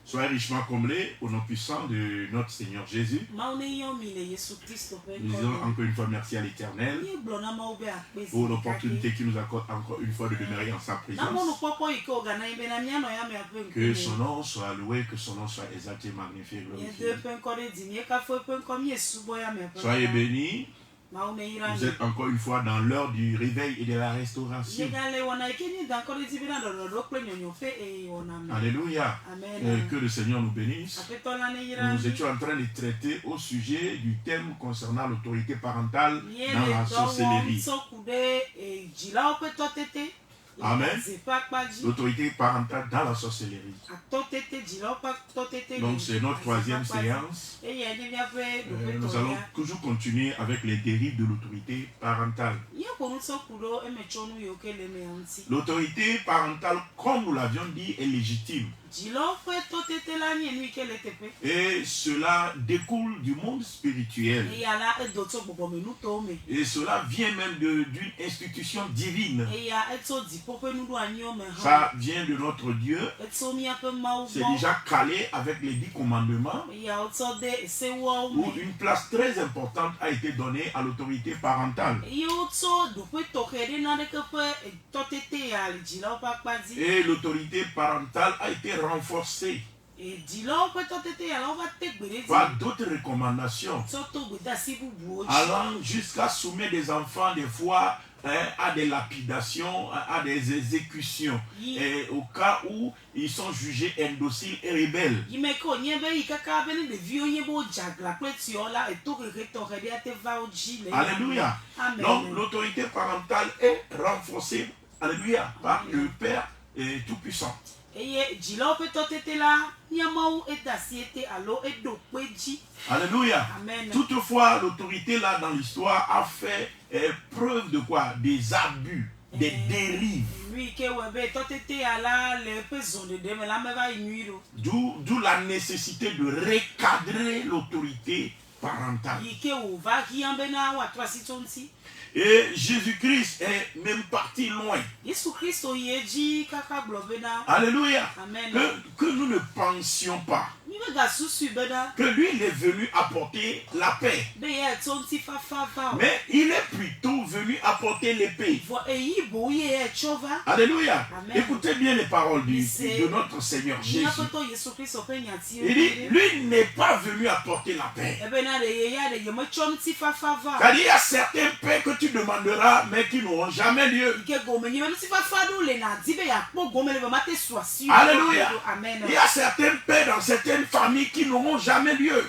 Soyez richement comblés au nom puissant de notre Seigneur Jésus. Nous disons encore une fois merci à l'Éternel pour l'opportunité qu'il nous accorde encore une fois de demeurer en sa présence. Que son nom soit loué, que son nom soit exalté, magnifié, glorifié. Soyez bénis. Vous êtes encore une fois dans l'heure du réveil et de la restauration. Alléluia. Que le Seigneur nous bénisse. Nous étions en train de traiter au sujet du thème concernant l'autorité parentale dans la sorcellerie. Amen. L'autorité parentale dans la sorcellerie. Donc c'est notre troisième séance. Nous allons toujours continuer avec les dérives de l'autorité parentale. L'autorité parentale, comme nous l'avions dit, est légitime. Et cela découle du monde spirituel. Et cela vient même d'une institution divine. Ça vient de notre Dieu. C'est déjà calé avec les 10 commandements. Où une place très importante a été donnée à l'autorité parentale. Et l'autorité parentale a été renforcée par d'autres recommandations, allant jusqu'à soumettre des enfants des fois à des lapidations, à des exécutions, et au cas où ils sont jugés indociles et rebelles. Alléluia. Donc l'autorité parentale est renforcée, alléluia, par le Père Tout-Puissant. Alléluia. Toutefois, l'autorité là dans l'histoire a fait preuve de quoi? Des abus, des dérives. D'où la nécessité de recadrer l'autorité parentale. Et Jésus-Christ est même parti loin. Alléluia. Que nous ne pensions pas que lui, il est venu apporter la paix. Mais il est plutôt venu apporter l'épée. Alléluia. Amen. Écoutez bien les paroles de notre Seigneur Jésus. Il dit, lui n'est pas venu apporter la paix. Car il y a certaines paix que tu demanderas, mais qui n'auront jamais lieu. Alléluia. Amen. Il y a certaines paix dans certaines familles qui n'auront jamais lieu.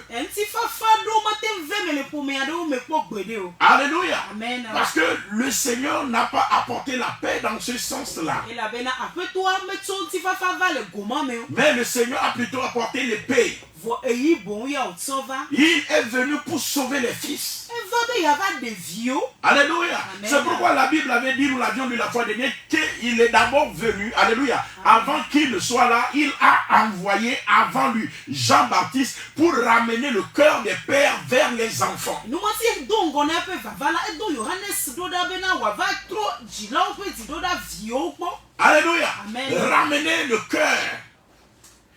Alléluia. Amen. Parce que le Seigneur n'a pas apporté la paix dans ce sens-là. Mais le Seigneur a plutôt apporté l'épée. Il est venu pour sauver les fils. Alléluia. C'est pourquoi la Bible avait dit, nous l'avions lu la fois dernière, qu'il est d'abord venu, alléluia, avant qu'il ne soit là, il a envoyé avant lui Jean-Baptiste pour ramener le cœur des pères vers les enfants. Alléluia. Amen. Ramener le cœur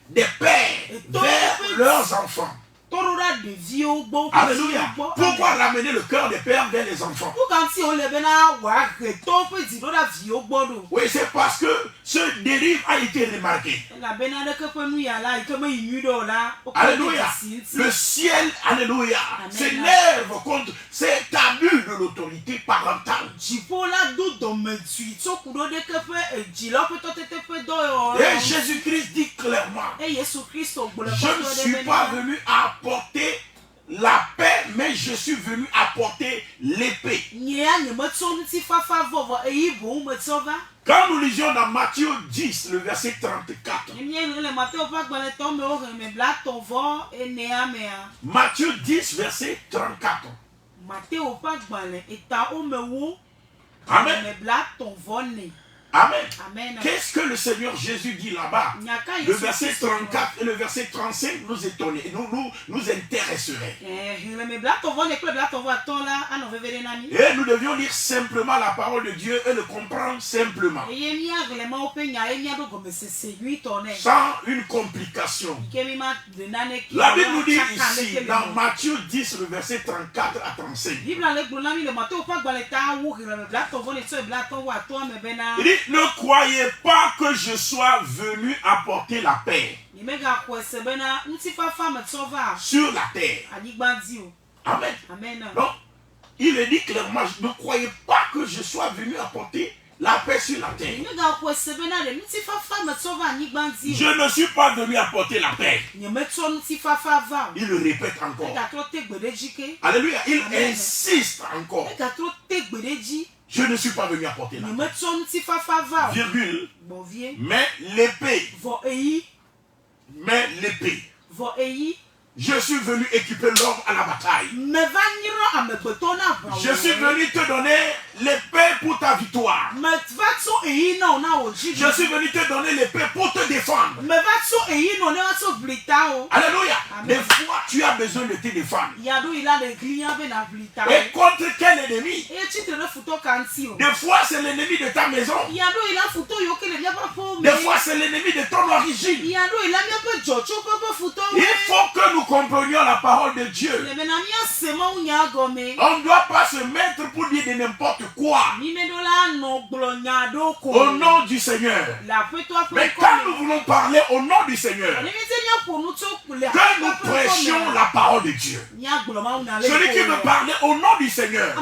des pères vers leurs enfants. Alléluia. Pourquoi ramener le cœur des pères vers les enfants? Oui, c'est parce que ce dérive a été remarqué. Alléluia. Le ciel, alléluia, s'énerve contre cet abus de l'autorité parentale. Et Jésus-Christ dit clairement, je ne suis pas venu apporter la paix, mais je suis venu apporter l'épée. Quand nous lisions dans Matthieu 10, le verset 34. Matthieu 10, verset 34. Amen. Amen. Qu'est-ce que le Seigneur Jésus dit là-bas, le verset 34 et le verset 35 nous étonnaient, nous intéresseraient. Et nous devions lire simplement la parole de Dieu et le comprendre simplement. Sans une complication. La Bible nous dit ici, dans Matthieu 10, le verset 34 à 35. Il dit, ne croyez pas que je sois venu apporter la paix sur la terre. Amen. Donc, il est dit clairement, ne croyez pas que je sois venu apporter la paix sur la terre. Je ne suis pas venu apporter la paix. Il le répète encore. Alléluia. Il insiste encore. Je ne suis pas venu apporter la paix. Virgule. Mais l'épée. Mais l'épée. Je suis venu équiper l'homme à la bataille. Je suis venu te donner l'épée pour ta victoire. Je suis venu te donner l'épée pour te défendre. Alléluia. Des fois, tu as besoin de te défendre. Et contre quel ennemi? Des fois, c'est l'ennemi de ta maison. Des fois, c'est l'ennemi de ton origine. Il faut que nous comprenions la parole de Dieu. On ne doit pas se mettre pour dire de n'importe quoi au nom du Seigneur. Mais quand nous voulons parler au nom du Seigneur, que nous prêchions la parole de Dieu. Celui qui veut parler au nom du Seigneur,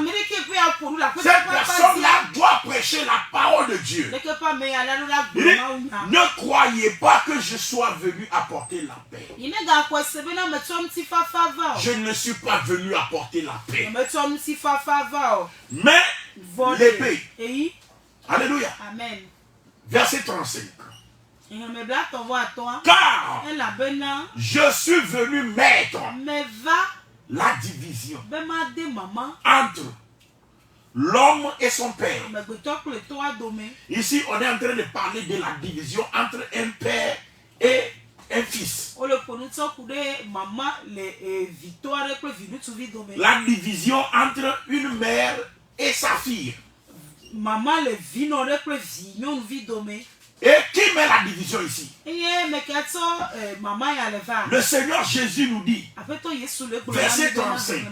cette personne-là doit prêcher la parole de Dieu. Ne croyez pas que je sois venu apporter la paix. Je ne suis pas venu apporter la paix, mais l'épée. Alléluia. Amen. Verset 35. Car je suis venu mettre la division entre l'homme et son père. Ici, on est en train de parler de la division entre un père et un fils. La division entre une mère et sa fille. Et qui met la division ici? Le Seigneur Jésus nous dit, verset 35,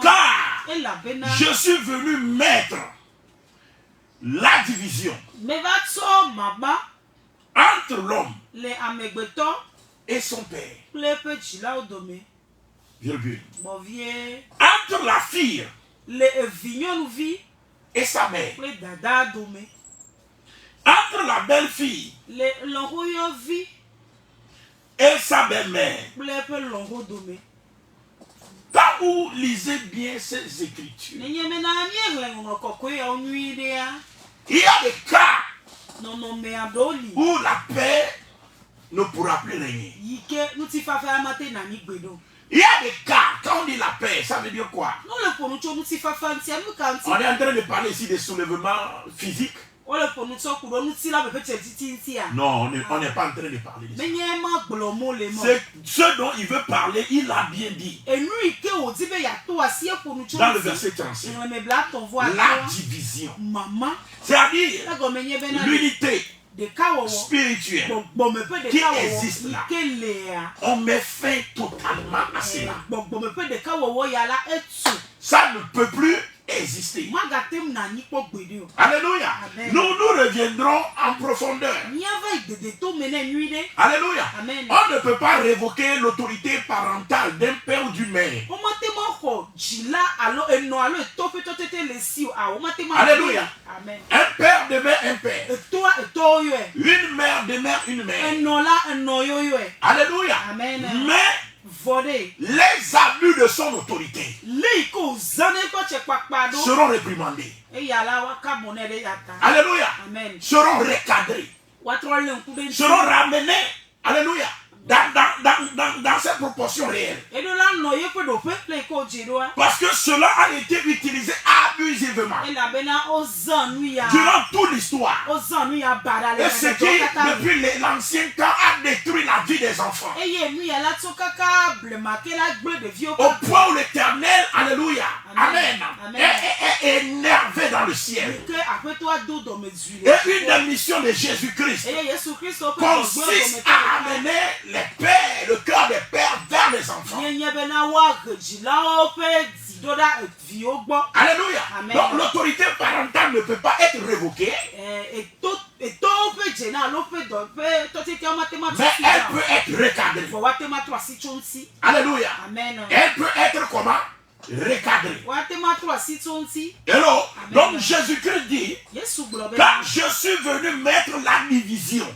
car je suis venu mettre la division entre l'homme et son père. Virgule. Entre la fille et sa mère. Entre la belle-fille et sa belle-mère. Quand vous lisez bien ces écritures, il y a des cas où la paix ne pourra plus régner. Il y a des cas, quand on dit la paix, ça veut dire quoi? On est en train de parler ici des soulèvements physiques. Non, on n'est pas en train de parler de ça. Ce dont il veut parler, il a bien dit. Dans le verset 35, la division. C'est-à-dire l'unité spirituelle qui existe là. On met fin totalement à cela. Ça ne peut plus exister. Alléluia. Nous reviendrons en profondeur. Alléluia. On ne peut pas révoquer l'autorité parentale d'un père ou d'une mère. Alléluia. Un père demeure un père. Une mère demeure une mère. Alléluia. Mais les abus de son autorité seront réprimandés. Alléluia. Seront recadrés. Seront ramenés. Alléluia. dans ces proportions réelles. Parce que cela a été utilisé abusivement durant toute l'histoire. Et ce qui, depuis l'ancien temps, a détruit la vie des enfants. Au point où l'Éternel, alléluia, amen, est énervé dans le ciel. Et une des missions de Jésus-Christ consiste à amener les pères, le cœur des pères vers les enfants. Alléluia. Donc l'autorité parentale ne peut pas être révoquée. Mais elle peut être recadrée. Alléluia. Elle peut être comment? Recadrée. Hello. Donc Jésus-Christ dit, car je suis venu mettre la division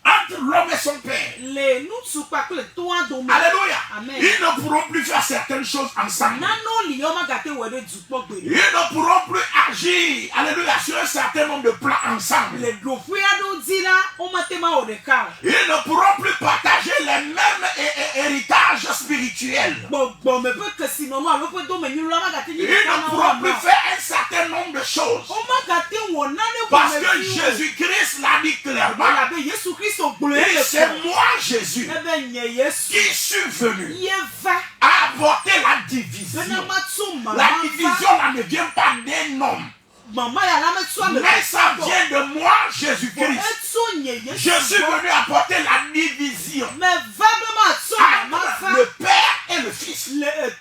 entre l'homme et son père. Alléluia. Ils ne pourront plus faire certaines choses ensemble. Ils ne pourront plus agir, alléluia, sur un certain nombre de plans ensemble. Ils ne pourront plus partager les mêmes héritages spirituels. Ils ne pourront plus faire un certain nombre de choses. Parce que Jésus-Christ l'a dit clairement. Et c'est moi, Jésus, qui suis venu apporter la division. La division là ne vient pas d'un homme. Mais ça vient de moi, Jésus-Christ. Je suis venu apporter la division entre le Père et le Fils,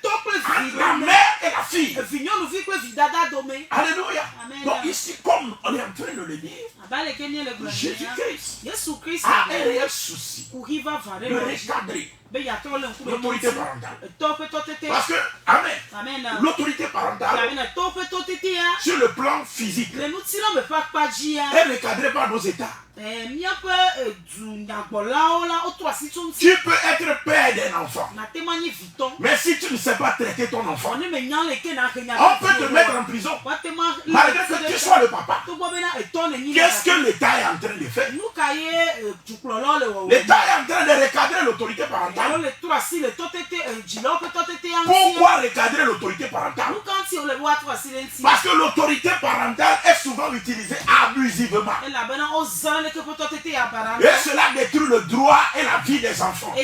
entre la mère et la fille. Alléluia. Donc ici, comme on est en train de le dire, Jésus-Christ a un réel souci de recadrer l'autorité parentale. Parce que, amen, l'autorité parentale, sur le plan physique, est recadrée par nos états. Tu peux être père d'un enfant, mais si tu ne sais pas traiter ton enfant, on peut te mettre en prison malgré que tu sois le papa. Qu'est-ce que l'État est en train de faire? L'État est en train de recadrer l'autorité parentale. Pourquoi recadrer l'autorité parentale? Parce que l'autorité parentale est souvent utilisée abusivement. Et cela détruit le droit et la vie des enfants.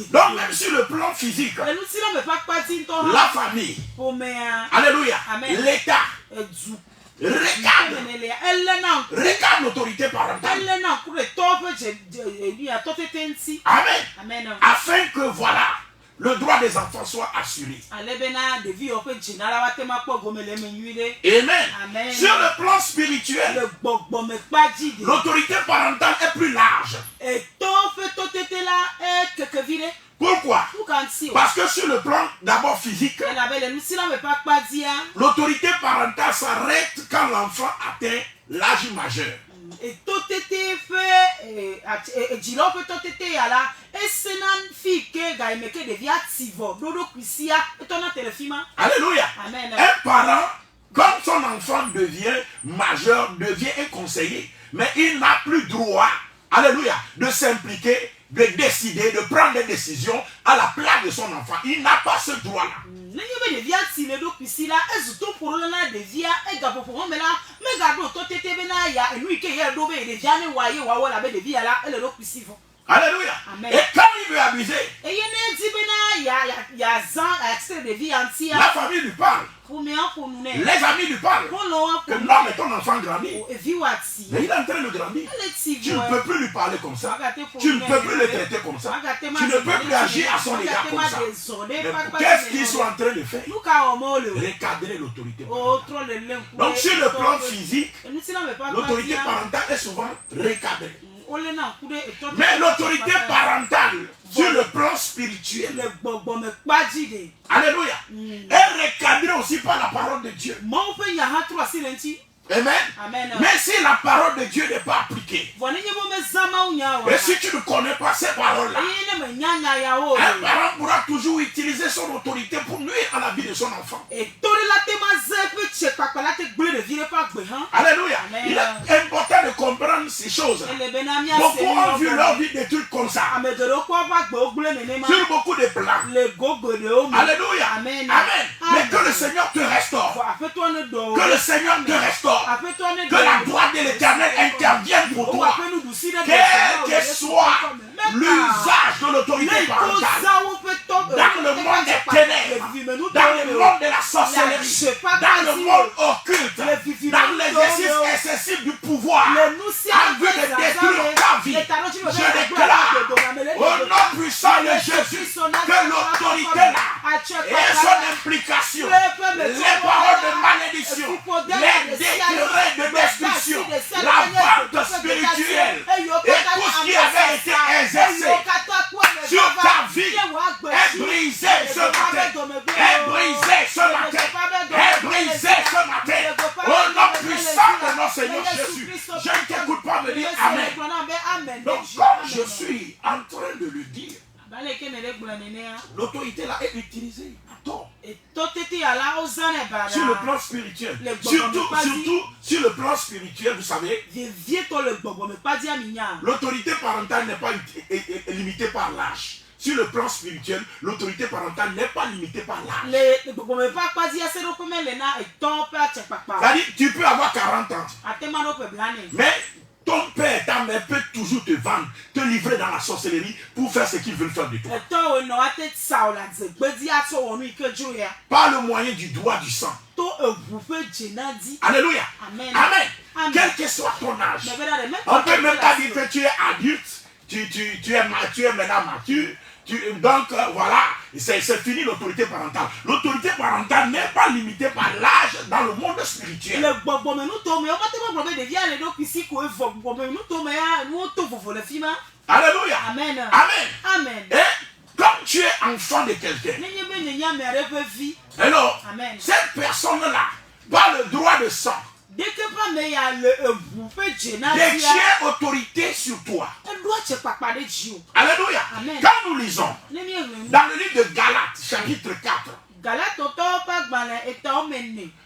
Donc même sur le plan physique, la famille, alléluia, l'État regarde l'autorité parentale. Amen. Afin que voilà, le droit des enfants soit assuré. Amen. Sur le plan spirituel, l'autorité parentale est plus large. Pourquoi? Parce que sur le plan d'abord physique, l'autorité parentale s'arrête quand l'enfant atteint l'âge majeur. Alléluia. Un parent, quand son enfant devient majeur, devient un conseiller, mais il n'a plus droit, alléluia, de s'impliquer, de décider, de prendre des décisions à la place de son enfant. Il n'a pas ce droit-là. Alléluia. Et quand il veut abuser, la famille lui parle. Les amis lui parlent. Que non, mais ton enfant grandit. Mais il est en train de grandir. Tu ne peux plus lui parler comme ça. Tu ne peux plus le traiter comme ça. Tu ne peux plus agir à son égard comme ça. Qu'est-ce qu'ils sont en train de faire? Recadrer l'autorité. Donc sur le plan physique, l'autorité parentale est souvent recadrée. Mais l'autorité parentale sur le plan spirituel, alléluia, est recadrée aussi par la parole de Dieu. Amen. Mais si la parole de Dieu n'est pas appliquée, et si tu ne connais pas ces paroles-là, un parent pourra toujours utiliser son autorité pour nuire à la vie de son enfant. Alléluia. Il est important de comprendre ceci. quelque chose. Beaucoup ont vu leur vie des trucs comme ça. Sur beaucoup de plans. Alléluia. Amen. Mais que le Seigneur te restaure. Que le Seigneur te restaure. Que la droite de l'Éternel intervienne pour toi. Quel que soit l'usage de l'autorité parentale, dans le monde des ténèbres, dans le monde de la sorcellerie, dans le monde occulte, dans l'exercice excessif du pouvoir, en vue de détruire ta vie, je déclare au nom puissant de Jésus que l'autorité là et son implication, les paroles de malédiction, les décrets de destruction, la vente spirituelle et tout ce qui avait été exercé sur ta vie est brisé ce matin, est brisé ce matin, est brisé ce matin, au nom puissant de notre Seigneur Jésus. Je ne t'écoute pas me dire Amen. Donc comme je suis en train de le dire, l'autorité là est utilisée à tort. Sur le plan spirituel. Surtout sur le plan spirituel, vous savez, l'autorité parentale n'est pas limitée par l'âge. Sur le plan spirituel, l'autorité parentale n'est pas limitée par l'âge. C'est-à-dire, tu peux avoir 40 ans. Mais ton père, ta mère peut toujours te vendre, te livrer dans la sorcellerie pour faire ce qu'ils veulent faire de toi. Par le moyen du doigt du sang. Alléluia. Amen. Quel que soit ton âge. On ne peut même pas dire que tu es adulte, tu es maintenant mature. Donc voilà, c'est fini l'autorité parentale. L'autorité parentale n'est pas limitée par l'âge dans le monde spirituel. Alléluia. Amen. Et comme tu es enfant de quelqu'un, alors cette personne-là, par le droit de sang, détient autorité sur toi. Alléluia. Quand nous lisons dans le livre de Galates, chapitre 4,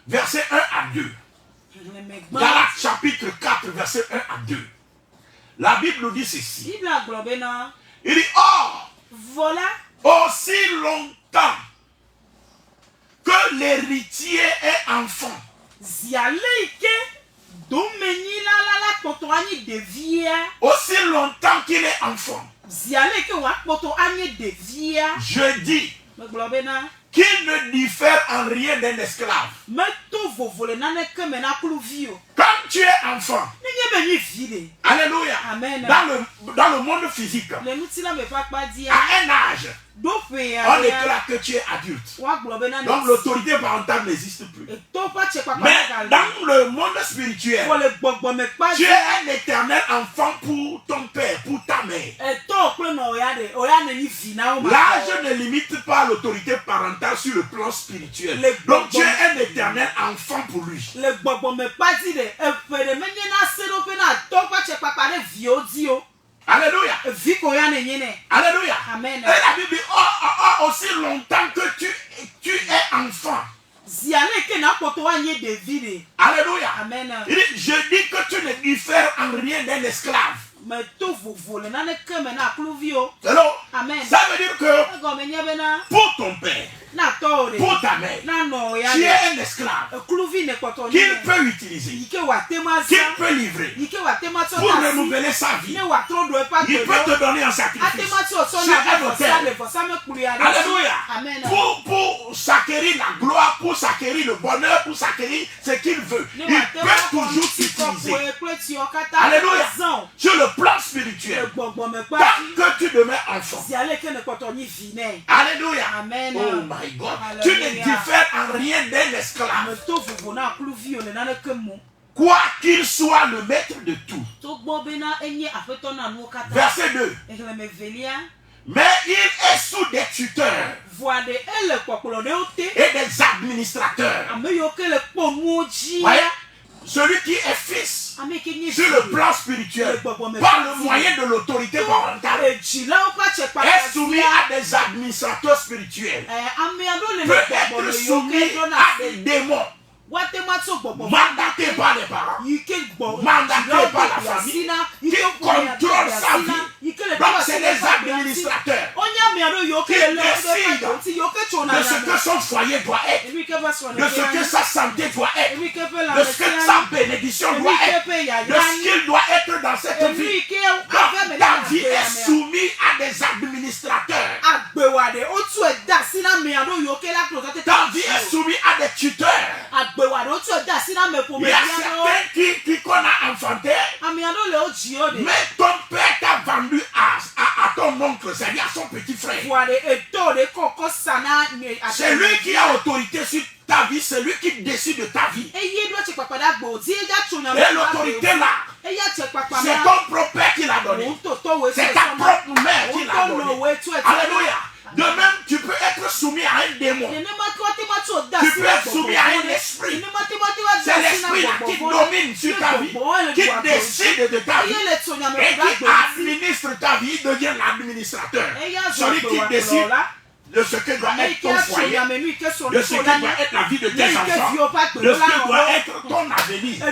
verset 1 à 2. Galates, chapitre 4, verset 1 à 2. La Bible nous dit ceci. Il dit, or, aussi longtemps que l'héritier est enfant, aussi longtemps qu'il est enfant, je dis qu'il ne diffère en rien d'un esclave. Quand tu es enfant, alléluia, dans le monde physique, à un âge, on déclare que tu es adulte. Donc l'autorité parentale n'existe plus. Mais dans le monde spirituel, tu es un éternel enfant pour ton père, pour ta mère. L'âge ne limite pas l'autorité parentale sur le plan spirituel. Donc tu es un éternel enfant pour lui. Alléluia. Alléluia. Amen. Et la Bible dit, aussi longtemps que tu es enfant. Alléluia. Amen. Il dit, je dis que tu ne diffères en rien d'un esclave. Alors, Amen. ça veut dire que pour ton père, pour ta mère, tu es un esclave qu'il peut utiliser, qu'il peut livrer pour renouveler sa vie. Il peut te donner un sacrifice sur un autel. Alléluia. Amen. Pour s'acquérir la gloire, pour s'acquérir le bonheur, pour s'acquérir ce qu'il veut. Il peut toujours s'utiliser. Alléluia. Sur le plan spirituel, tant que tu demeures enfant. Alléluia. Amen. Oh my God. Tu ne diffères en rien d'un esclave. Quoi qu'il soit le maître de tout. Verset 2. Mais il est sous des tuteurs et des administrateurs. Voyez, celui qui est fils sur le plan spirituel, par le moyen de l'autorité parentale, est soumis à des administrateurs spirituels, peut être soumis à des démons, mandatés par les parents, mandatés par la famille, décide de ce que son foyer doit être, de ce que sa santé doit être, de ce que sa bénédiction doit être, de ce qu'il doit être dans cette vie. Donc, ta vie est soumise à des administrateurs. Ta vie est soumise à des tuteurs. Il y a certains qui qu'on a enfanté, mais ton père t'a vendu à ton oncle, c'est-à-dire à son petit frère. C'est lui qui a autorité sur ta vie, c'est lui qui décide de ta vie. Et l'autorité là, c'est ton propre père qui l'a donné. C'est ta propre mère qui l'a donné. Alléluia. De même, tu peux être soumis à un démon. Tu peux être soumis à un esprit. C'est l'esprit là qui domine sur ta vie, qui décide de ta vie et qui administre ta vie, devient l'administrateur. Celui qui décide de ce que doit être ton foyer, de ce que doit être la vie de tes enfants, de ce que doit être ton avenir.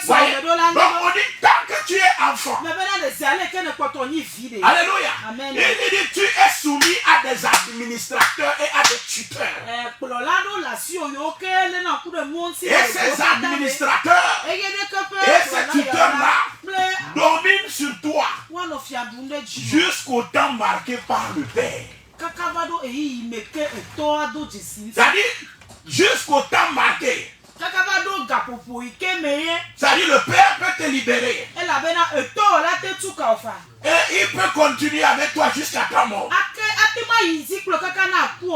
Voyez? Donc on dit, tant que tu es enfant, alléluia, il dit, tu es soumis à des administrateurs et à des tuteurs. Et ces administrateurs et ces tuteurs-là dominent sur toi jusqu'au temps marqué par le Père. C'est-à-dire, jusqu'au temps marqué. C'est-à-dire, le Père peut te libérer. Et il peut continuer avec toi jusqu'à ta mort.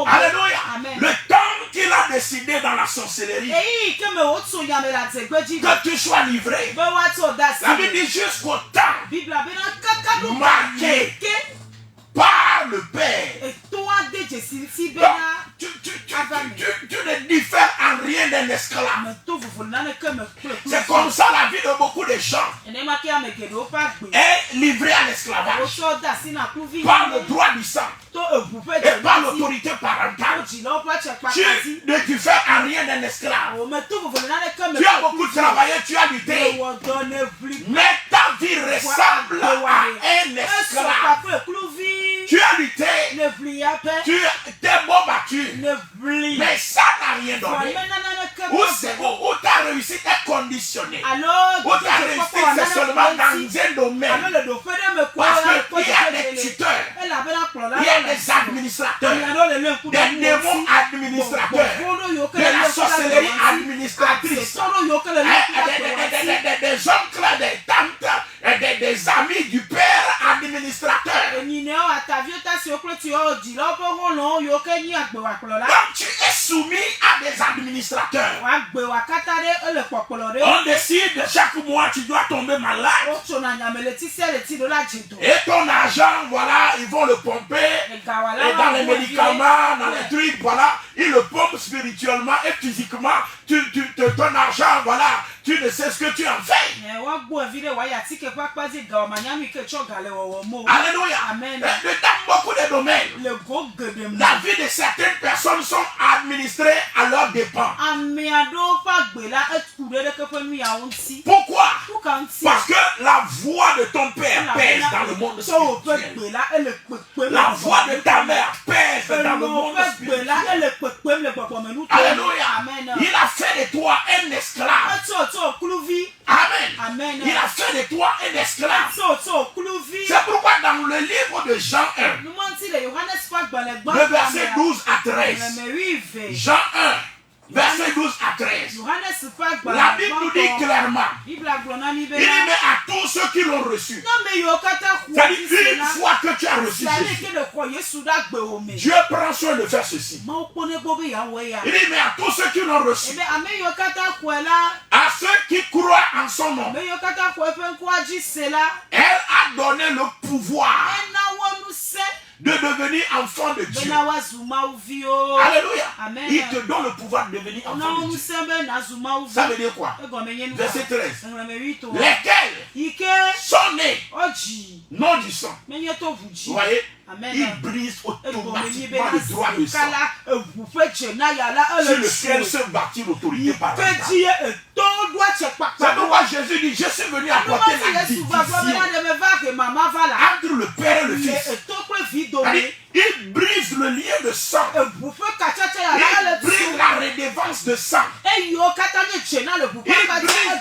Alléluia. Le temps qu'il a décidé dans la sorcellerie que tu sois livré. La Bible dit jusqu'au temps marqué par le Père. Tu ne diffères en rien d'un esclave. C'est comme ça la vie de beaucoup de gens est livrée à l'esclavage par le droit du sang et par l'autorité parentale. Tu ne diffères en rien d'un esclave. Tu as beaucoup travaillé, tu as lutté, mais ta vie ressemble à un esclave. Tu as lutté, tu t'es beau battu, mais ça n'a rien donné. Où ta réussite est conditionnée. Où ta réussite c'est seulement dans un domaine. Parce qu'il y a des tuteurs, il y a des administrateurs, des démons administrateurs, de la sorcellerie administratrice, des oncles, des tantes, des amis du père administrateur. Donc tu es soumis à des administrateurs. On décide chaque mois tu dois tomber malade. Et ton argent, voilà, ils vont le pomper. Et dans les médicaments, dans les trucs, voilà, ils le pompent spirituellement et physiquement. Ton argent, voilà, tu ne sais ce que tu en fais. Alléluia. Dans beaucoup de domaines, la vie de certaines personnes sont administrées à leurs dépens. Pourquoi? Parce que la voix de ton père pèse dans le monde spirituel. La voix de ta mère pèse dans le monde spirituel. Alléluia. Il a fait de toi un esclave. Amen. Il a fait de toi un esclave. C'est pourquoi dans le livre de Jean 1, le verset 12 à 13, Jean 1, verset 12 à 13, la Bible nous dit clairement, il dit mais à tous ceux qui l'ont reçu, c'est-à-dire une fois que tu as reçu Jésus, Dieu prend soin de faire ceci. Il dit mais à tous ceux qui l'ont reçu, à ceux qui croient en son nom, elle a donné le pouvoir de devenir enfant de Dieu. Alléluia. Amen. Il te donne le pouvoir de devenir enfant de Dieu. Ça veut dire quoi? Verset 13. Lesquels sont nés non du sang. Vous voyez? Amen. Il brise automatiquement le droit de sang sur lequel se bâtit l'autorité parentale. C'est pourquoi Jésus dit, je suis venu apporter la division entre le Père et le Fils. Il brise le lien de sang. Il brise la redevance de sang. Il brise,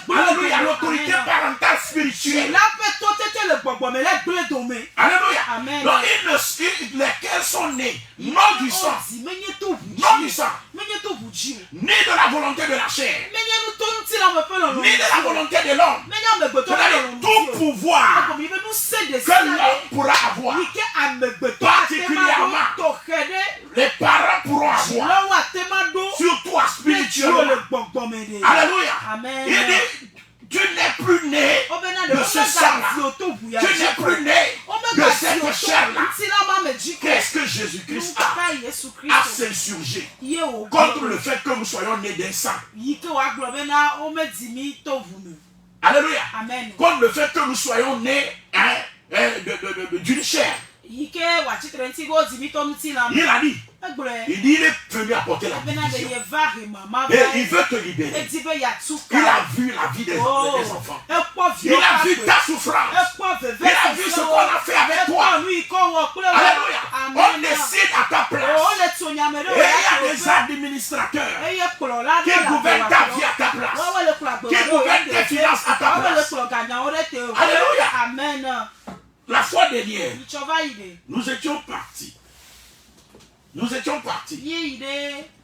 alléluia, l'autorité parentale spirituelle. Alléluia. Amen. Donc, lesquels sont nés, non du sang, non du sang, ni de la volonté de la chair, ni de la volonté de l'homme. C'est-à-dire tout pouvoir que l'homme pourra avoir, particulièrement les parents pourront avoir, surtout spirituellement. Alléluia. Amen. Il dit, tu n'es plus né de ce sang-là. Tu n'es plus né de cette chair-là. Qu'est-ce que Jésus-Christ a s'insurgé contre le fait que nous soyons nés d'un sang? Alléluia. Amen. Contre le fait que nous soyons nés d'une chair. Il a dit, il est venu apporter la division. Et il veut te libérer. Il a vu la vie des enfants. Il a vu ta souffrance. Il a vu ce qu'on a fait avec toi. Alléluia. On décide à ta place. Et il y a des administrateurs qui gouvernent ta vie à ta place. Qui gouvernent tes finances à ta place. Alléluia. Amen. La fois dernière, nous étions partis. Nous étions partis.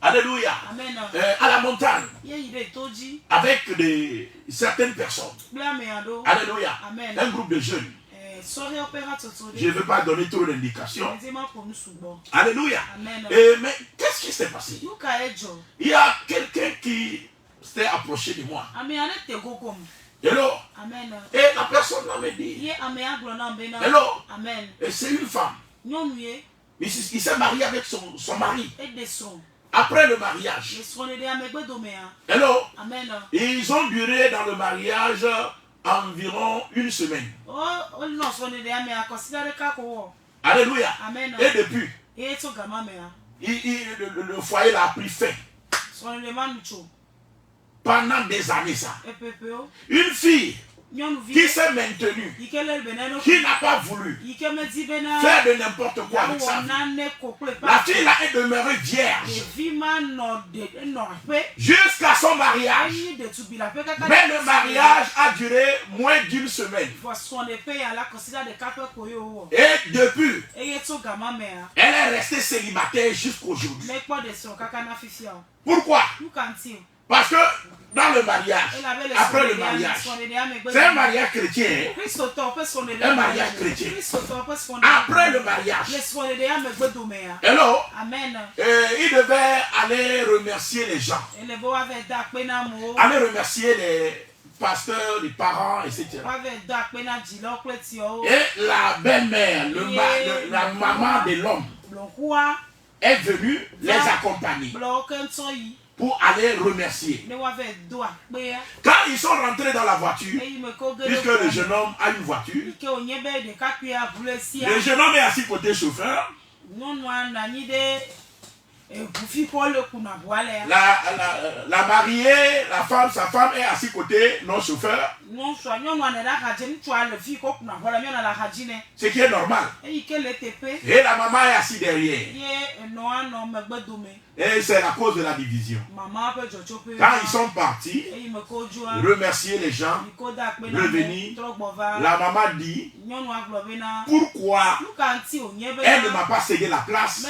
Alléluia. Amen. À la montagne. Avec certaines personnes. Alléluia. Amen. Un groupe de jeunes. Je ne veux pas donner trop d'indications. Alléluia. Mais qu'est-ce qui s'est passé? Il y a quelqu'un qui s'est approché de moi. Hello. Amen. Et la personne m'a dit, hello. Amen. Et c'est une femme. Il s'est marié avec son mari. Après le mariage. Hello. Amen. Ils ont duré dans le mariage environ une semaine. Alléluia. Amen. Et depuis, le foyer l'a pris fin. Pendant des années, ça. Une fille qui s'est maintenue, qui n'a pas voulu faire de n'importe quoi avec sa vie. La fille là est demeurée vierge jusqu'à son mariage. Mais le mariage a duré moins d'une semaine. Et depuis, elle est restée célibataire jusqu'aujourd'hui. Pourquoi? Parce que dans le mariage, après le mariage, c'est un mariage chrétien. Un mariage chrétien. Après le mariage, hello, Amen. Il devait aller remercier les gens. Aller remercier les pasteurs, les parents, etc. Et la belle-mère, la maman de l'homme, est venue les accompagner pour aller remercier. Quand ils sont rentrés dans la voiture, puisque le jeune homme a une voiture, le jeune homme est assis côté chauffeur. La mariée, la femme, sa femme est assise côté non-chauffeur. Ce qui est normal. Et la maman est assise derrière. Et c'est la cause de la division. Quand ils sont partis, remercier les gens, revenir, la maman dit, pourquoi elle ne m'a pas cédé la place?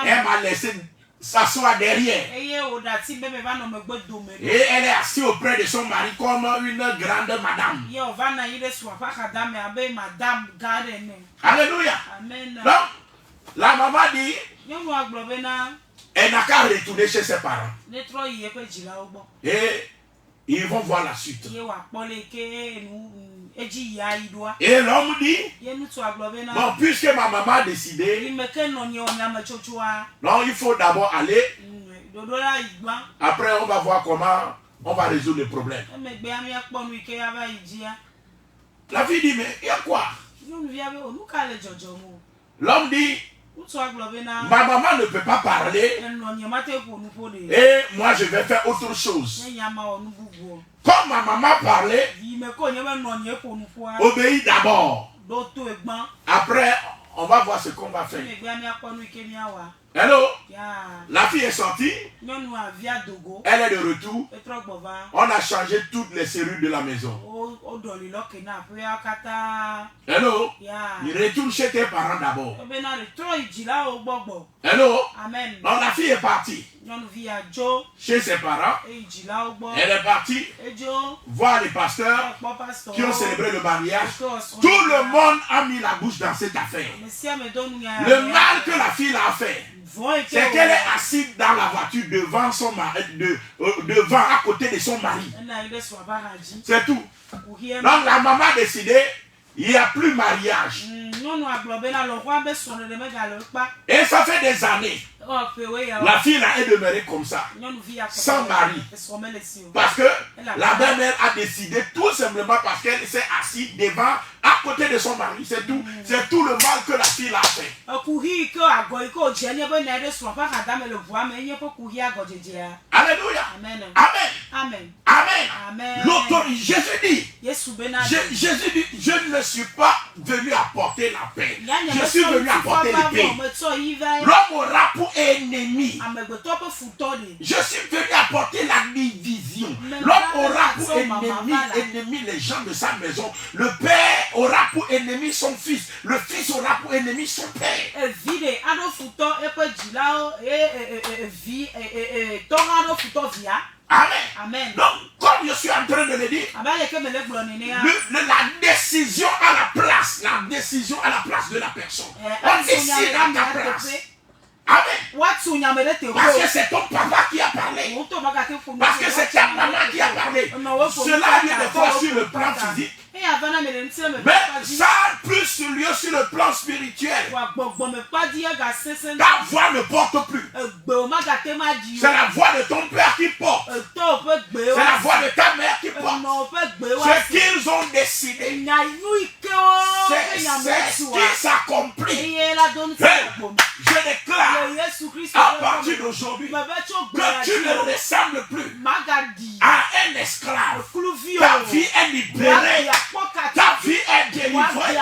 Elle m'a laissé s'asseoir derrière. Et elle est assise auprès de son mari comme une grande madame. Alléluia. Donc, la maman dit, elle n'a qu'à retourner chez ses parents. Et ils vont voir la suite. Et l'homme dit, bon, puisque ma maman a décidé, non, il faut d'abord aller. Après, on va voir comment on va résoudre le problème. La fille dit, mais il y a quoi? L'homme dit, ma maman ne peut pas parler et moi je vais faire autre chose. Comme ma maman parlait, obéis d'abord. Après, on va voir ce qu'on va faire. Hello? La fille est sortie. Elle est de retour. On a changé toutes les serrures de la maison. Hello? Il retourne chez tes parents d'abord. Hello? Amen. Donc la fille est partie chez ses parents. Elle est partie voir les pasteurs qui ont célébré le mariage. Tout le monde a mis la bouche dans cette affaire. Le mal que la fille a fait, c'est qu'elle est assise dans la voiture devant son mari, devant, à côté de son mari. C'est tout. Donc la maman a décidé, il n'y a plus mariage. Et ça fait des années. La fille là est demeurée comme ça, sans mari. Parce que la belle-mère a décidé tout simplement parce qu'elle s'est assise devant, à côté de son mari. C'est tout. C'est tout le mal que la fille a fait. Alléluia. Amen. Amen. Amen. L'autorité. Jésus dit, je ne suis pas venu apporter la paix. Je suis venu apporter l'épée. L'homme aura pour ennemi. Je suis venu apporter la division. L'homme aura pour ennemi les gens de sa maison. Le père aura pour ennemi son fils. Le fils aura pour ennemi son père. Amen. Amen. Donc, comme je suis en train de le dire, la décision à la place, de la personne. On décide à ta place. Amen. Parce que c'est ton papa qui a parlé. Parce que c'est ta maman qui a parlé. Cela a lieu des fois sur le plan physique. Mais ça a plus lieu sur le plan spirituel. Ta voix ne porte plus. C'est la voix de ton père qui porte. C'est la voix de ta mère qui porte. Ce qu'ils ont décidé, c'est ce qui s'accomplit. Je déclare à partir d'aujourd'hui que tu ne ressembles plus à un esclave. Ta vie est libérée. Ta vie est délivrée.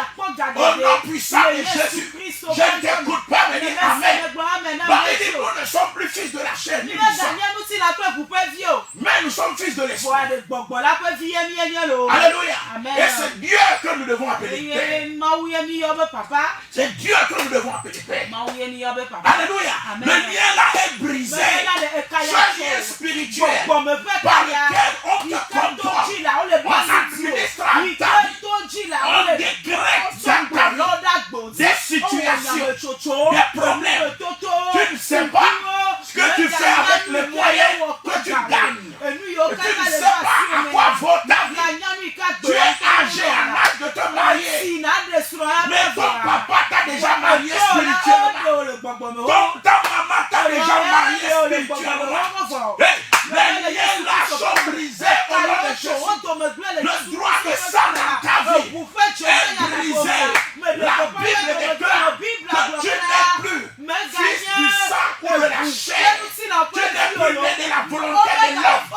Au nom puissant de Jésus, je ne t'écoute pas me dire Amen. Il dit, nous ne sommes plus fils de la chair ni du sang, mais nous sommes fils de l'esprit. Alléluia. Et c'est Dieu que nous devons appeler Père. C'est Dieu que nous devons appeler Père. Alléluia. Le lien là est brisé. Ce lien spirituel par lequel on te contrôle, on administre ta vie, on décrète ta vie, des situations, des problèmes. Tu ne sais pas ce que tu fais avec les moyens que tu gagnes. Tu ne sais pas à quoi vaut ta vie. Tu es âgé en âge de te marier, mais ton papa t'a déjà marié spirituellement. Ta maman t'a déjà marié spirituellement. Les liens là sont brisés au nom de Jésus. Le droit de sang dans ta vie est brisé. La Bible déclare que tu n'es plus fils du sang ou de la chair. Tu n'es plus né de la volonté de l'homme,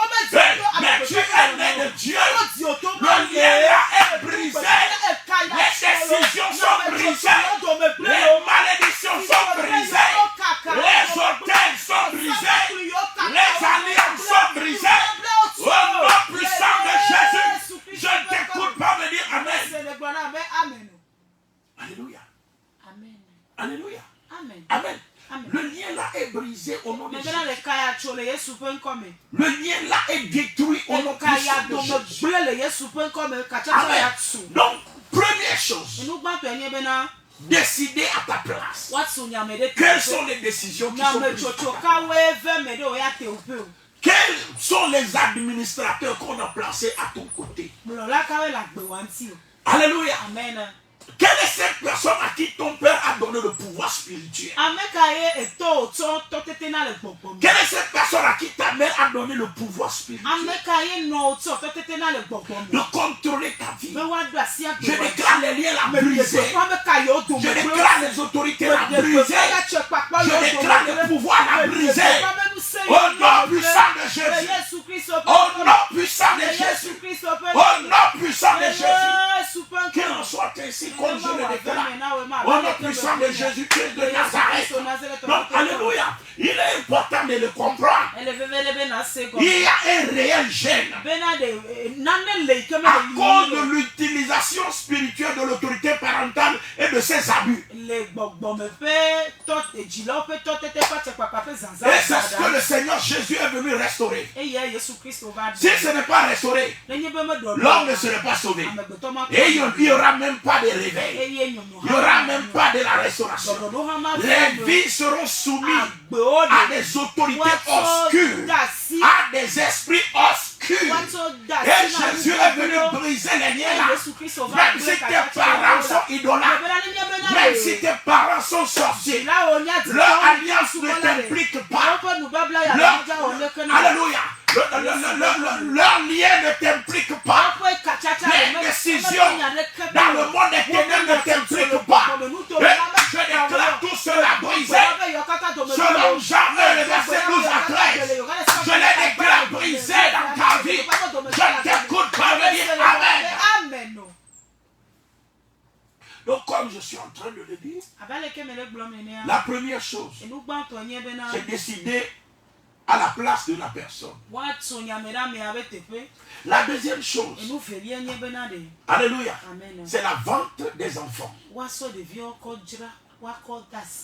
mais tu es né de Dieu. Le lien là est brisé. Les décisions sont brisées. Les malédictions sont brisées. Les hôtels sont brisés. Les alliances sont brisées. Au nom puissant de Jésus, je ne t'écoute pas me dire Amen. Alléluia. Amen. Alléluia. Amen. Amen. Le lien là est brisé au nom de Jésus. Le lien là est détruit au nom puissant de Jésus. Amen. Donc, première chose, décider à ta place. Quelles sont les décisions qui sont prises? Quels sont les administrateurs qu'on a placés à ton côté? Alléluia. Amen. Quelle est cette personne à qui ton père a donné le pouvoir spirituel? Quelle est cette personne à qui ta mère a donné le pouvoir spirituel de contrôler ta vie? Je déclare les liens la brisés. Je déclare les autorités la brisées. Je déclare le pouvoir la brisé. Au nom puissant de Jésus. Au nom puissant de Jésus. Au nom puissant de Jésus. Qu'il en soit ainsi comme je le déclare. Au nom puissant de Jésus-Christ de Nazareth. Donc, alléluia. Il est important de le comprendre. Il y a un réel gêne à cause de l'utilisation spirituelle de l'autorité parentale et de ses abus. Et c'est ce que le Seigneur Jésus est venu restaurer. Si ce n'est pas restauré, l'homme ne serait pas sauvé. Et il n'y aura même pas de réveil. Il n'y aura même pas de la restauration. Les vies seront soumises à des autorités obscures, à des esprits obscurs. Et Jésus est venu briser les liens là. Même si tes parents sont idolâtres, même si tes parents sont sorciers, leur alliance ne t'implique pas. Alléluia. Leur lien ne t'implique pas. Les décisions dans le monde des ténèbres ne t'impliquent pas. Et je déclare tout cela brisé. Selon Jean 1, le verset 12 à 13. Je les déclare brisé dans ta vie. Je t'écoute parvenir. Amen. Donc comme je suis en train de le dire, la première chose, c'est décider à la place de la personne. La deuxième chose, alléluia, c'est la vente des enfants.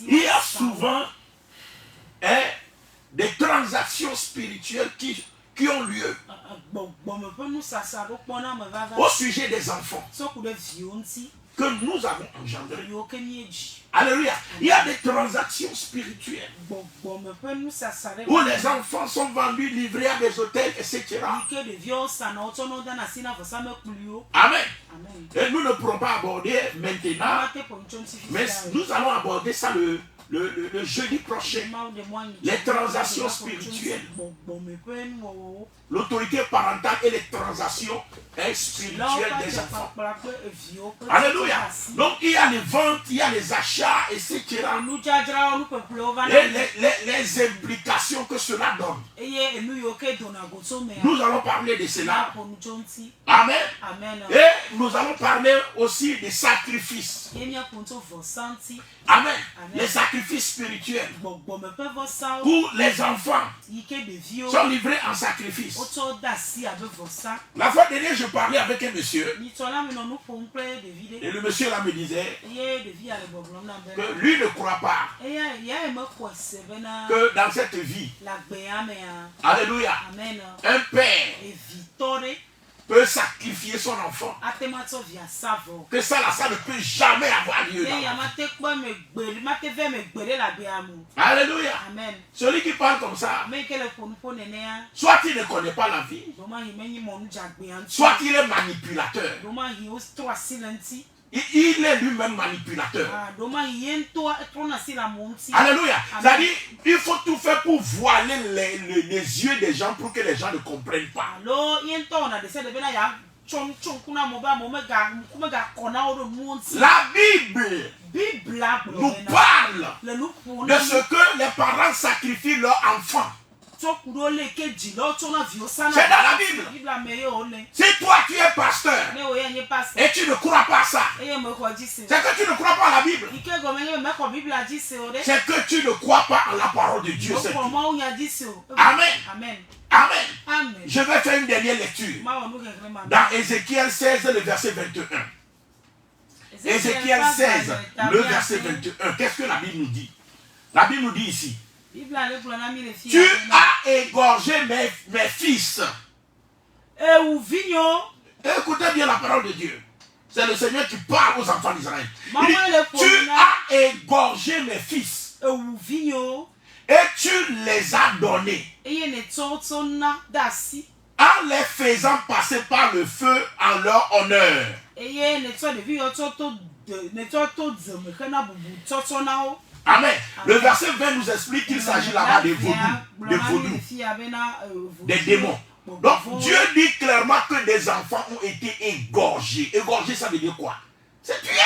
Il y a souvent des transactions spirituelles qui ont lieu au sujet des enfants que nous avons engendrés. Alléluia. Il y a des transactions spirituelles où les enfants sont vendus, livrés à des hôtels, etc. Amen. Et nous ne pourrons pas aborder maintenant, mais nous allons aborder ça le jeudi prochain. Les transactions spirituelles, l'autorité parentale et les transactions spirituelles des enfants. Alléluia. Donc il y a les ventes, il y a les achats, etc. Et les implications que cela donne. Nous allons parler de cela. Amen. Et nous allons parler aussi des sacrifices. Amen. Les sacrifices spirituels pour les enfants sont livrés en sacrifice. La fois dernière, je parlais avec un monsieur et le monsieur là me disait que lui ne croit pas que dans cette vie, alléluia, un père peut sacrifier son enfant. Que ça là, ça ne peut jamais avoir lieu. Alléluia. Amen. Celui qui parle comme ça, soit il ne connaît pas la vie, soit il est manipulateur. Il est lui-même manipulateur. Alléluia. C'est-à-dire, il faut tout faire pour voiler les yeux des gens pour que les gens ne comprennent pas. La Bible nous parle de ce que les parents sacrifient leurs enfants. C'est dans la Bible. Si toi tu es pasteur et tu ne crois pas ça, c'est que tu ne crois pas à la Bible. C'est que tu ne crois pas en la parole de Dieu. Amen. Amen. Je vais faire une dernière lecture. Dans Ézéchiel 16, le verset 21. Ézéchiel 16, le verset 21. Qu'est-ce que la Bible nous dit? La Bible nous dit ici: tu as égorgé mes fils. Écoutez bien la parole de Dieu. C'est le Seigneur qui parle aux enfants d'Israël. Tu as égorgé mes fils. Et tu les as donnés en les faisant passer par le feu en leur honneur. Amen. Le verset 20 nous explique qu'il s'agit là-bas des vaudous, des démons. Donc Dieu dit clairement que des enfants ont été égorgés. Égorgés, ça veut dire quoi? C'est tué.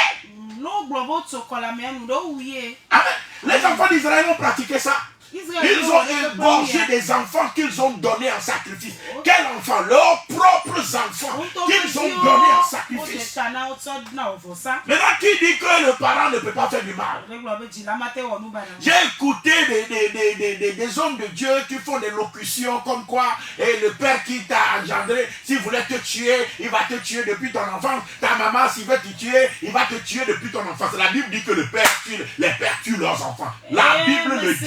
Amen. Les enfants d'Israël ont pratiqué ça. Ils ont égorgé des enfants qu'ils ont donnés en sacrifice. Quels enfants? Leurs propres enfants qu'ils ont donnés en sacrifice. Maintenant, qui dit que le parent ne peut pas faire du mal? J'ai écouté des hommes de Dieu qui font des locutions comme quoi et le père qui t'a engendré, s'il voulait te tuer, il va te tuer depuis ton enfance. Ta maman, s'il veut te tuer, il va te tuer depuis ton enfance. La Bible dit que les pères tuent leurs enfants. La Bible le dit.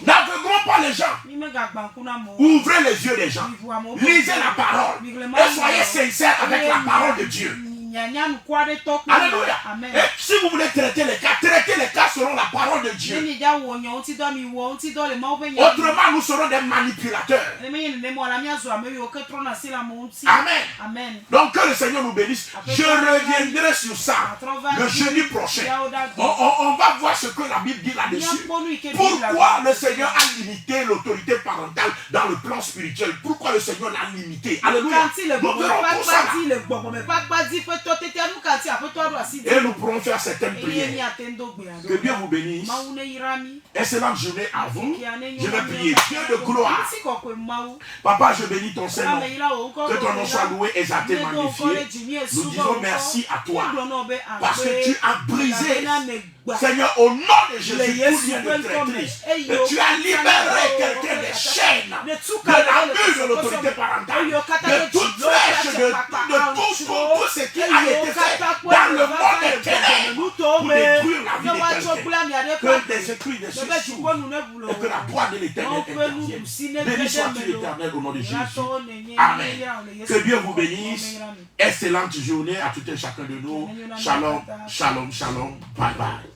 N'aveuglons pas les gens. Ouvrez les yeux des gens. Lisez la parole. Et soyez sincères avec la parole de Dieu. Alléluia. Et si vous voulez traiter les cas selon la parole de Dieu. Autrement, nous serons des manipulateurs. Amen. Donc que le Seigneur nous bénisse. Je reviendrai sur ça le jeudi prochain. On va voir ce que la Bible dit là-dessus. Pourquoi le Seigneur a limité l'autorité parentale dans le plan spirituel? Pourquoi le Seigneur l'a limité? Alléluia. Nous verrons tout ça. Et nous pourrons faire certaines prières. Que Dieu vous bénisse. Excellente journée à vous. Je vais prier. Dieu de gloire. Papa, je bénis ton Seigneur. Que ton nom soit loué, exalté, magnifié. Nous disons merci à toi. Parce que tu as brisé, Seigneur, au nom de Jésus, tout lien de traîtrise. Et tu as libéré quelqu'un des chaînes, de l'abus de l'autorité parentale, de toute flèche, de tout ce qui a été fait dans le monde des ténèbres pour détruire la vie de quelqu'un. Que des écrits de ce s'ouvrent et que la droite de l'Éternel intervienne. Béni soit-tu l'Éternel au nom de Jésus. Amen. Que Dieu vous bénisse. Excellente journée à tout et chacun de nous. Shalom, shalom, shalom. Bye bye.